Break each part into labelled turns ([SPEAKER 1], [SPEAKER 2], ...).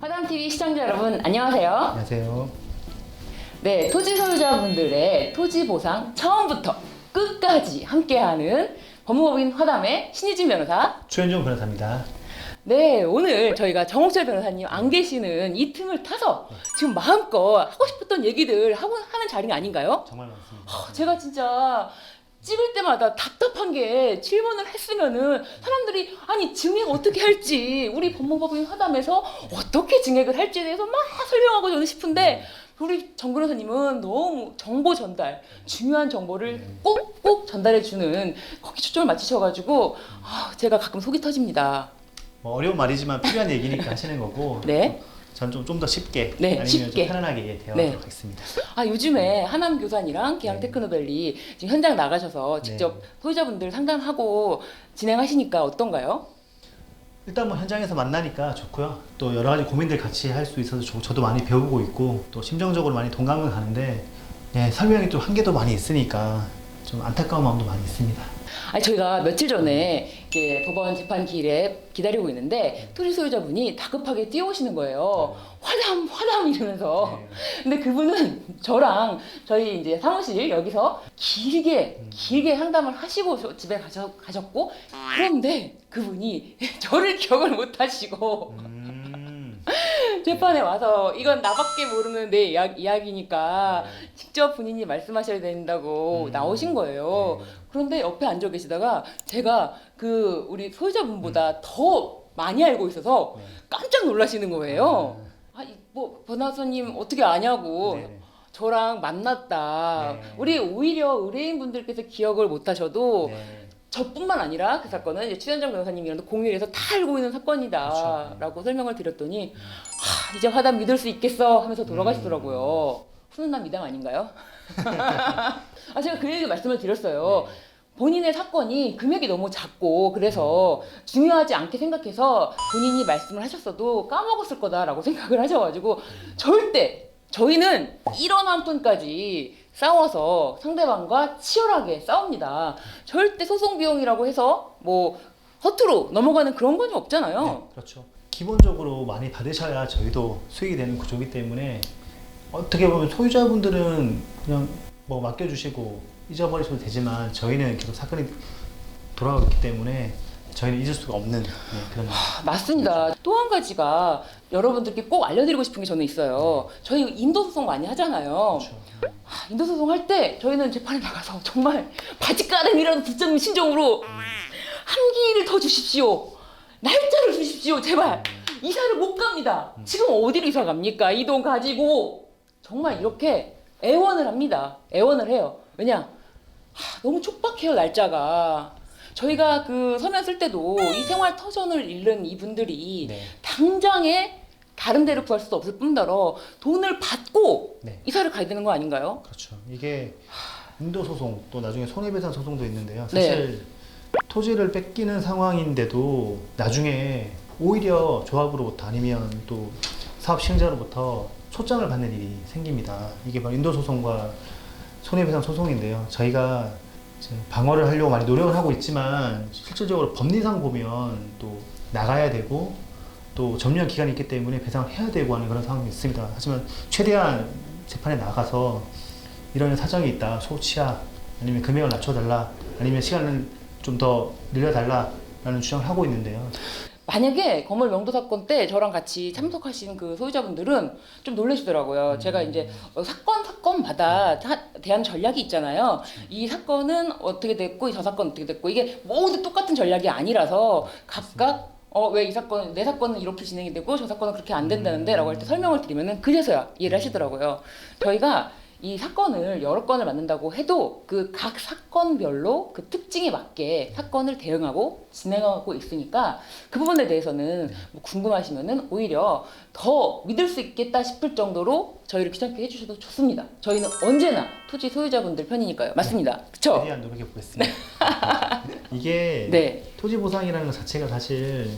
[SPEAKER 1] 화담TV 시청자 여러분 안녕하세요.
[SPEAKER 2] 안녕하세요.
[SPEAKER 1] 네, 토지 소유자분들의 토지 보상 처음부터 끝까지 함께하는 법무법인 화담의 신희진 변호사.
[SPEAKER 2] 최현종 변호사입니다.
[SPEAKER 1] 네, 오늘 저희가 정옥철 변호사님 안 계시는 이 틈을 타서 지금 마음껏 하고 싶었던 얘기들 하는 자리가 아닌가요?
[SPEAKER 2] 정말 많습니다.
[SPEAKER 1] 제가 진짜 찍을 때마다 답답한 게 질문을 했으면은 사람들이 아니 증액 어떻게 할지 우리 법무법인 화담에서 어떻게 증액을 할지에 대해서 막 설명하고 저는 싶은데 우리 정 변호사님은 너무 정보 전달, 중요한 정보를 꼭꼭 전달해주는 거기 초점을 맞추셔가지고 제가 가끔 속이 터집니다.
[SPEAKER 2] 뭐 어려운 말이지만 필요한 얘기니까 하시는 거고.
[SPEAKER 1] 네.
[SPEAKER 2] 전 좀 더 쉽게,
[SPEAKER 1] 네,
[SPEAKER 2] 아니면
[SPEAKER 1] 쉽게.
[SPEAKER 2] 좀 편안하게 대화하도록
[SPEAKER 1] 네.
[SPEAKER 2] 하겠습니다.
[SPEAKER 1] 요즘에 하남 교산이랑 기양 테크노밸리 지금 현장 나가셔서 직접 소유자분들 상담하고 진행하시니까 어떤가요?
[SPEAKER 2] 일단 뭐 현장에서 만나니까 좋고요. 또 여러 가지 고민들 같이 할 수 있어서 저도 많이 배우고 있고 또 심정적으로 많이 동감을 가는데 설명이 좀 한계도 많이 있으니까 좀 안타까운 마음도 많이 있습니다.
[SPEAKER 1] 저희가 며칠 전에 이제 법원 재판 기일에 기다리고 있는데 토지 소유자분이 다급하게 뛰어오시는 거예요. 화담 이러면서. 근데 그분은 저랑 저희 이제 사무실 여기서 길게 상담을 하시고 집에 가셨고, 그런데 그분이 저를 기억을 못 하시고 재판에 와서 이건 나밖에 모르는 내 이야기니까 직접 본인이 말씀하셔야 된다고 나오신 거예요. 그런데 옆에 앉아 계시다가 제가 그 우리 소유자분보다 더 많이 알고 있어서 깜짝 놀라시는 거예요. 뭐 변호사님 어떻게 아냐고. 저랑 만났다. 우리 오히려 의뢰인분들께서 기억을 못 하셔도 저뿐만 아니라 그 사건은 이제 추현정 변호사님이랑도 공유해서 다 알고 있는 사건이다 라고 설명을 드렸더니 이제 화담 믿을 수 있겠어 하면서 돌아가시더라고요. 훈훈한 미담 아닌가요? 제가 그 얘기 말씀을 드렸어요. 본인의 사건이 금액이 너무 작고 그래서 중요하지 않게 생각해서 본인이 말씀을 하셨어도 까먹었을 거다라고 생각을 하셔가지고 절대 저희는 1원 한 푼까지 싸워서 상대방과 치열하게 싸웁니다. 절대 소송 비용이라고 해서 뭐 허투루 넘어가는 그런 건 없잖아요.
[SPEAKER 2] 네, 그렇죠. 기본적으로 많이 받으셔야 저희도 수익이 되는 구조이기 때문에 어떻게 보면 소유자분들은 그냥 뭐 맡겨주시고 잊어버리셔도 되지만 저희는 계속 사건이 돌아가고 있기 때문에 저희는 잊을 수가 없는 그런.
[SPEAKER 1] 맞습니다. 또 한 가지가 여러분들께 꼭 알려드리고 싶은 게 저는 있어요. 저희 인도소송 많이 하잖아요.
[SPEAKER 2] 그렇죠.
[SPEAKER 1] 인도소송 할 때 저희는 재판에 나가서 정말 바지가랑이라도 붙잡는 심정으로 한 기를 더 주십시오. 날짜를 주십시오. 제발. 이사를 못 갑니다. 지금 어디로 이사 갑니까? 이 돈 가지고. 정말 이렇게 애원을 합니다. 애원을 해요. 왜냐? 너무 촉박해요, 날짜가. 저희가 그 서면 쓸 때도 이 생활 터전을 잃는 이분들이 당장에 다른 데를 구할 수도 없을 뿐더러 돈을 받고 이사를 가야 되는 거 아닌가요?
[SPEAKER 2] 그렇죠. 이게 인도소송 또 나중에 손해배상 소송도 있는데요. 사실 토지를 뺏기는 상황인데도 나중에 오히려 조합으로부터 아니면 또 사업 시행자로부터 초장을 받는 일이 생깁니다. 이게 바로 인도소송과 손해배상 소송인데요. 저희가 이제 방어를 하려고 많이 노력을 하고 있지만 실질적으로 법리상 보면 또 나가야 되고 또 점령 기간이 있기 때문에 배상을 해야 되고 하는 그런 상황이 있습니다. 하지만 최대한 재판에 나가서 이런 사정이 있다, 소치야, 아니면 금액을 낮춰달라, 아니면 시간을 좀 더 늘려달라라는 주장을 하고 있는데요.
[SPEAKER 1] 만약에 건물 명도 사건 때 저랑 같이 참석하신 그 소유자분들은 좀 놀라시더라고요. 제가 이제 사건마다 대한 전략이 있잖아요. 이 사건은 어떻게 됐고 저 사건은 어떻게 됐고 이게 모두 똑같은 전략이 아니라서 각각 왜 이 사건, 내 사건은 이렇게 진행이 되고 저 사건은 그렇게 안 된다는데 라고 할 때 설명을 드리면은 그제서야 이해를 하시더라고요. 저희가 이 사건을 여러 건을 맡는다고 해도 그 각 사건별로 그 특징에 맞게 사건을 대응하고 진행하고 있으니까 그 부분에 대해서는 뭐 궁금하시면은 오히려 더 믿을 수 있겠다 싶을 정도로 저희를 귀찮게 해주셔도 좋습니다. 저희는 언제나 토지 소유자분들 편이니까요. 맞습니다. 그쵸?
[SPEAKER 2] 최대한 노력해 보겠습니다. 이게 토지 보상이라는 것 자체가 사실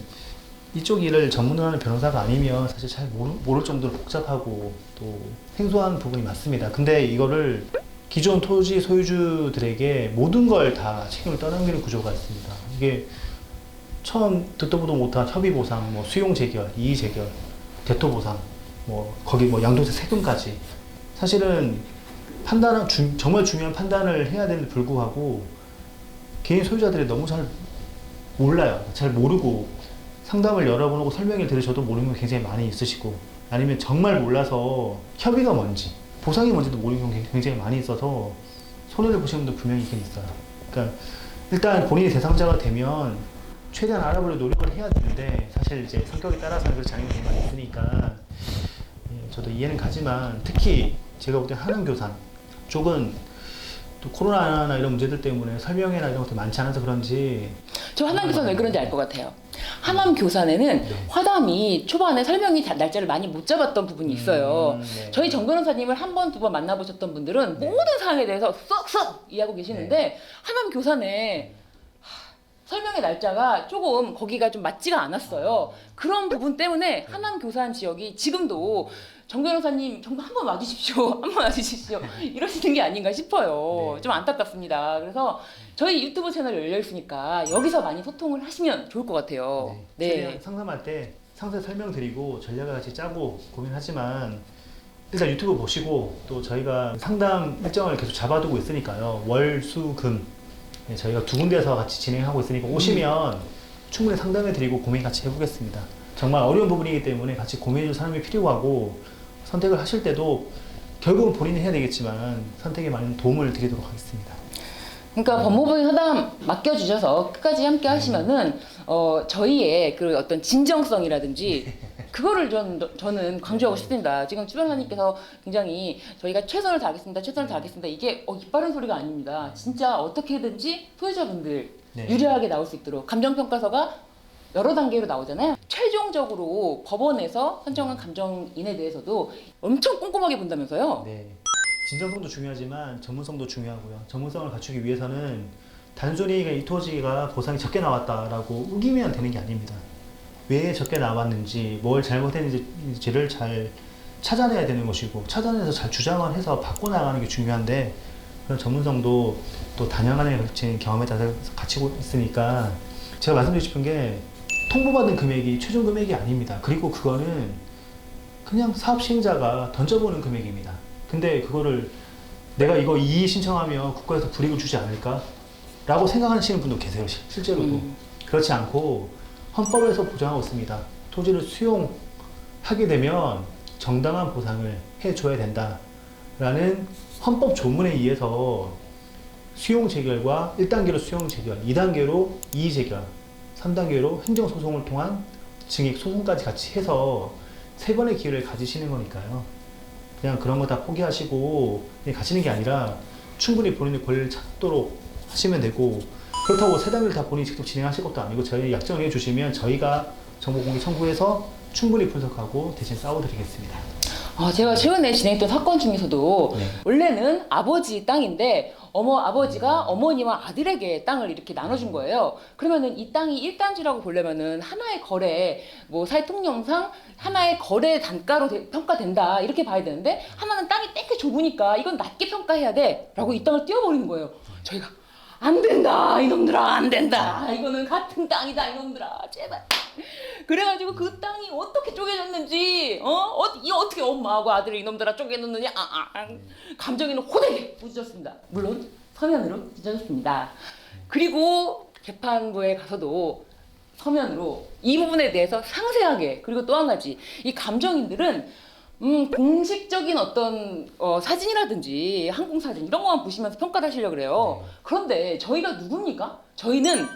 [SPEAKER 2] 이쪽 일을 전문으로 하는 변호사가 아니면 사실 잘 모를 정도로 복잡하고 또 생소한 부분이 많습니다. 근데 이거를 기존 토지 소유주들에게 모든 걸 다 책임을 떠넘기는 구조가 있습니다. 이게 처음 듣도 보도 못한 협의 보상, 뭐 수용 재결, 이의 재결, 대토 보상, 뭐 거기 뭐 양도세 세금까지 사실은 정말 중요한 판단을 해야 되는데 불구하고 개인 소유자들이 너무 잘 몰라요. 잘 모르고 상담을 여러 번 하고 설명을 들으셔도 모르는 게 굉장히 많이 있으시고 아니면 정말 몰라서 협의가 뭔지 보상이 뭔지도 모르는 경우가 굉장히 많이 있어서 손해를 보시는 분도 분명히 있긴 있어요. 그러니까 일단 본인이 대상자가 되면 최대한 알아보려 노력을 해야 되는데 사실 이제 성격에 따라서는 그렇지 않은 경우가 많이 있으니까 저도 이해는 가지만 특히 제가 볼 때 한남교산 쪽은 또 코로나나 이런 문제들 때문에 설명회나 이런 것도 많지 않아서 그런지
[SPEAKER 1] 저 하남교산 왜 그런지 알 것 같아요. 하남교산에는
[SPEAKER 2] 네.
[SPEAKER 1] 화담이 초반에 설명이 날짜를 많이 못 잡았던 부분이 있어요.
[SPEAKER 2] 네.
[SPEAKER 1] 저희 정 변호사님을 한 번, 두 번 만나보셨던 분들은
[SPEAKER 2] 네.
[SPEAKER 1] 모든 사항에 대해서 쏙쏙 이해하고 계시는데 하남교산에 설명의 날짜가 조금 거기가 좀 맞지가 않았어요. 그런 부분 때문에 하남교산 지역이 지금도 정 변호사님 정말 한번 와주십시오. 한번 와주십시오. 이러시는 게 아닌가 싶어요.
[SPEAKER 2] 네.
[SPEAKER 1] 좀 안타깝습니다. 그래서 저희 유튜브 채널이 열려 있으니까 여기서 많이 소통을 하시면 좋을 것 같아요.
[SPEAKER 2] 네. 최대한 상담할 때 상세 설명드리고 전략을 같이 짜고 고민하지만 일단 유튜브 보시고 또 저희가 상담 일정을 계속 잡아두고 있으니까요. 월, 수, 금 저희가 두 군데서 같이 진행하고 있으니까 오시면 충분히 상담해드리고 고민 같이 해보겠습니다. 정말 어려운 부분이기 때문에 같이 고민해줄 사람이 필요하고 선택을 하실 때도 결국은 본인이 해야 되겠지만 선택에 많은 도움을 드리도록 하겠습니다.
[SPEAKER 1] 그러니까 법무부인 화담 맡겨주셔서 끝까지 함께 하시면은 저희의 그 어떤 진정성이라든지 그거를 저는 강조하고 싶습니다. 지금 추 변호사님께서 굉장히 저희가 최선을 다하겠습니다. 최선을 다하겠습니다. 이게 입 바른 소리가 아닙니다. 진짜 어떻게든지 소유자분들
[SPEAKER 2] 네.
[SPEAKER 1] 유리하게 나올 수 있도록 감정평가서가 여러 단계로 나오잖아요. 최종적으로 법원에서 선정한 감정인에 대해서도 엄청 꼼꼼하게 본다면서요.
[SPEAKER 2] 네. 진정성도 중요하지만 전문성도 중요하고요. 전문성을 갖추기 위해서는 단순히 이 토지가 보상이 적게 나왔다라고 우기면 되는 게 아닙니다. 왜 적게 나왔는지, 뭘 잘못했는지를 잘 찾아내야 되는 것이고 찾아내서 잘 주장을 해서 바꿔나가는 게 중요한데 그런 전문성도 또 다년간에 걸친 경험에 따라서 갖추고 있으니까 제가 말씀드리고 싶은 게 통보받은 금액이 최종 금액이 아닙니다. 그리고 그거는 그냥 사업 시행자가 던져보는 금액입니다. 근데 그거를 내가 이거 이의 신청하면 국가에서 불이익을 주지 않을까? 라고 생각하시는 분도 계세요. 실제로도. 그렇지 않고 헌법에서 보장하고 있습니다. 토지를 수용하게 되면 정당한 보상을 해줘야 된다라는 헌법 조문에 의해서 수용 재결과 1단계로 수용 재결, 2단계로 이의 재결, 3단계로 행정소송을 통한 증액 소송까지 같이 해서 3번의 기회를 가지시는 거니까요. 그냥 그런 거 다 포기하시고 그냥 가시는 게 아니라 충분히 본인의 권리를 찾도록 하시면 되고 그렇다고 3단계를 다 본인이 직접 진행하실 것도 아니고 저희 약정을 해주시면 저희가 정보공개 청구해서 충분히 분석하고 대신 싸워드리겠습니다.
[SPEAKER 1] 제가 최근에 진행했던 사건 중에서도
[SPEAKER 2] 네.
[SPEAKER 1] 원래는 아버지 땅인데 아버지가 어머니와 아들에게 땅을 이렇게 나눠준 거예요. 그러면은 이 땅이 1단지라고 보려면은 하나의 거래, 뭐 사회 통념상 하나의 거래 단가로 평가된다 이렇게 봐야 되는데 하나는 땅이 되게 좁으니까 이건 낮게 평가해야 돼라고 이 땅을 띄워버리는 거예요. 저희가 안 된다 이놈들아 안 된다 이거는 같은 땅이다 이놈들아 제발. 그래가지고 그 땅이 어떻게 쪼개졌는지 이 어떻게 엄마하고 아들을 이놈들아 쪼개놓느냐 감정에는 호되게 부딪혔습니다. 물론 서면으로 찢어졌습니다. 그리고 재판부에 가서도 서면으로 이 부분에 대해서 상세하게 그리고 또 한 가지 이 감정인들은 공식적인 어떤 사진이라든지 항공사진 이런 것만 보시면서 평가를 하시려고 그래요. 그런데 저희가 누굽니까? 저희는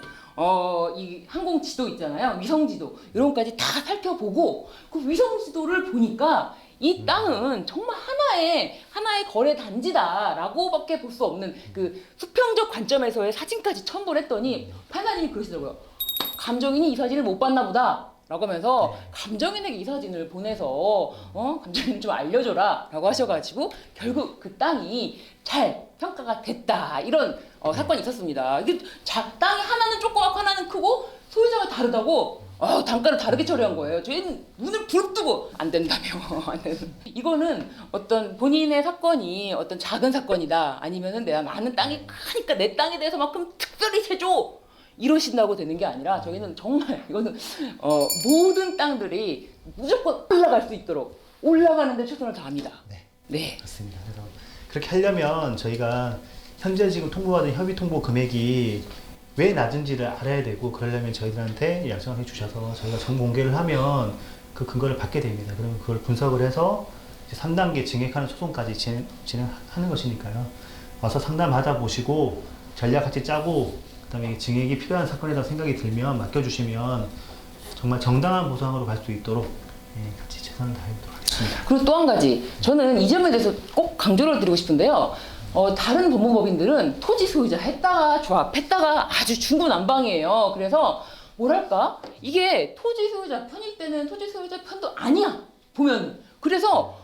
[SPEAKER 1] 이 항공 지도 있잖아요. 위성 지도 이런 것까지 다 살펴보고 그 위성 지도를 보니까 이 땅은 정말 하나의 거래 단지다라고밖에 볼 수 없는 그 수평적 관점에서의 사진까지 첨부를 했더니 판사님이 그러시더라고요. 감정인이 이 사진을 못 봤나 보다. 라고 하면서 감정인에게 이 사진을 보내서 감정인 좀 알려줘라 라고 하셔가지고 결국 그 땅이 잘 평가가 됐다 이런 사건이 있었습니다. 이게 땅이 하나는 조그맣고 하나는 크고 소유자가 다르다고 단가를 다르게 처리한 거예요. 저희는 눈을 부릅뜨고 안 된다며 안 된다. 이거는 어떤 본인의 사건이 어떤 작은 사건이다 아니면은 내가 많은 땅이 크니까 내 땅에 대해서만큼 특별히 세줘 이러신다고 되는 게 아니라 저희는 정말 이거는 모든 땅들이 무조건 올라갈 수 있도록 올라가는데 최선을 다합니다.
[SPEAKER 2] 네.
[SPEAKER 1] 네.
[SPEAKER 2] 그렇습니다. 그래서 그렇게 하려면 저희가 현재 지금 통보받은 협의 통보 금액이 왜 낮은지를 알아야 되고, 그러려면 저희들한테 약정을 해주셔서 저희가 정보 공개를 하면 그 근거를 받게 됩니다. 그러면 그걸 분석을 해서 이제 3단계 증액하는 소송까지 진행하는 것이니까요. 와서 상담하다 보시고 전략 같이 짜고, 그다음에 증액이 필요한 사건이라고 생각이 들면 맡겨주시면 정말 정당한 보상으로 갈 수 있도록 같이 최선을 다해보도록 하겠습니다.
[SPEAKER 1] 그리고 또 한 가지, 저는 이 점에 대해서 꼭 강조를 드리고 싶은데요. 다른 법무법인들은 토지 소유자 했다가 조합했다가 아주 중구난방이에요. 그래서 뭐랄까, 이게 토지 소유자 편일 때는 토지 소유자 편도 아니야 보면. 그래서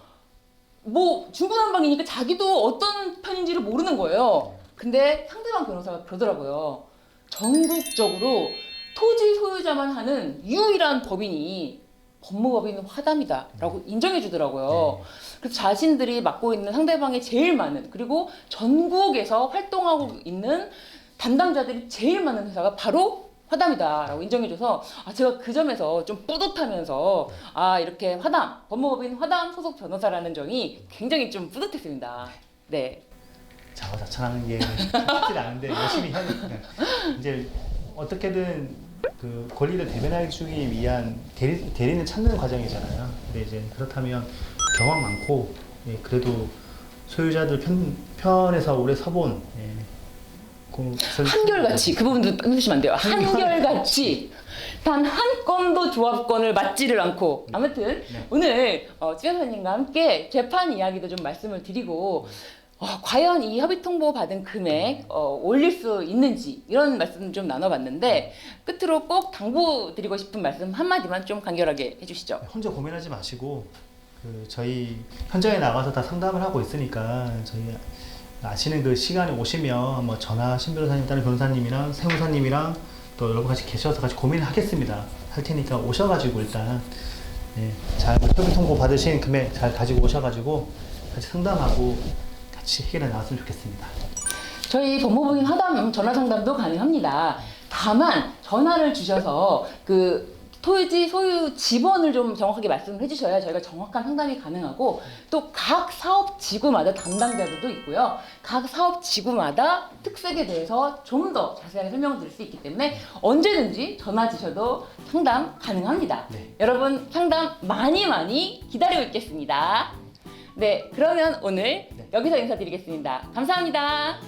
[SPEAKER 1] 뭐 중구난방이니까 자기도 어떤 편인지를 모르는 거예요. 근데 상대방 변호사가 그러더라고요. 전국적으로 토지 소유자만 하는 유일한 법인이 법무법인 화담이다라고 인정해 주더라고요. 그래서 자신들이 맡고 있는 상대방이 제일 많은, 그리고 전국에서 활동하고 있는 담당자들이 제일 많은 회사가 바로 화담이다라고 인정해줘서 제가 그 점에서 좀 뿌듯하면서 이렇게 화담, 법무법인 화담 소속 변호사라는 점이 굉장히 좀 뿌듯했습니다. 네.
[SPEAKER 2] 자화자찬하는 게 쉽지 않은데 열심히 하니까 이제 어떻게든 그 권리를 대변해 주기 위한 대리는 찾는 과정이잖아요. 근데 이제 그렇다면 경험 많고 그래도 소유자들 편에서 오래 서본
[SPEAKER 1] 한결같이 그 부분도 해주시면 안 돼요. 한결같이 단 한 건도 조합권을 맞지를 않고. 아무튼 오늘 지 변호사님과 함께 재판 이야기도 좀 말씀을 드리고 과연 이 협의 통보 받은 금액 올릴 수 있는지 이런 말씀 좀 나눠봤는데, 끝으로 꼭 당부드리고 싶은 말씀 한마디만 좀 간결하게 해주시죠.
[SPEAKER 2] 혼자 고민하지 마시고 저희 현장에 나가서 다 상담을 하고 있으니까 저희 아시는 그 시간에 오시면 뭐 전화 신 변호사님, 다른 변호사님이랑 세무사님이랑 또 여러분 같이 계셔서 같이 고민을 하겠습니다. 할 테니까 오셔가지고 일단 잘 협의 통보 받으신 금액 잘 가지고 오셔가지고 같이 상담하고 같이 해결해 나왔으면 좋겠습니다.
[SPEAKER 1] 저희 법무법인 화담 전화 상담도 가능합니다. 다만 전화를 주셔서 그 토지 소유 지번을 좀 정확하게 말씀을 해주셔야 저희가 정확한 상담이 가능하고, 또 각 사업 지구마다 담당자들도 있고요. 각 사업 지구마다 특색에 대해서 좀 더 자세하게 설명을 드릴 수 있기 때문에 언제든지 전화 주셔도 상담 가능합니다.
[SPEAKER 2] 네.
[SPEAKER 1] 여러분 상담 많이 기다리고 있겠습니다. 네, 그러면 오늘 여기서 인사드리겠습니다. 감사합니다.